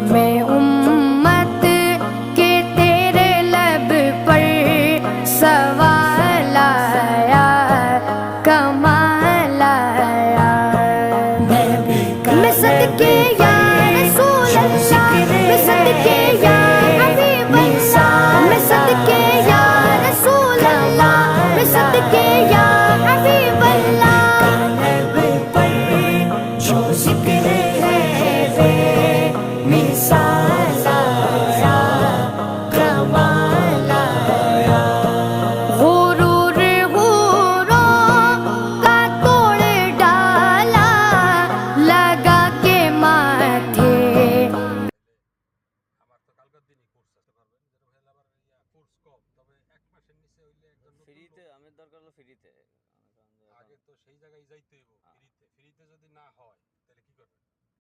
में उम्मत के तेरे लब पर सवाल आया, कमाल आया। मैं सदके या रसूल अल्लाह, मैं सदके या हबीब अल्लाह, मैं सदके या रसूल अल्लाह, मैं सदके या हबीब अल्लाह। जो जिक्र है वे मिसाल आया, कमाल आया। गुरूर गुरूरों का तोड़ डाला, लगा के माथे। আমার তো কালকের দিনই কোর্স আসতে পারবেন, যেটা হলে আবার কোর্স কম, তবে 1 মাসের নিচে হইলে একজন ফ্রিতে আমি দরকার হলো ফ্রিতে আগে তো সেই জায়গায় যাইতে হইব। ফ্রিতে যদি না হয় তাহলে কি করবেন?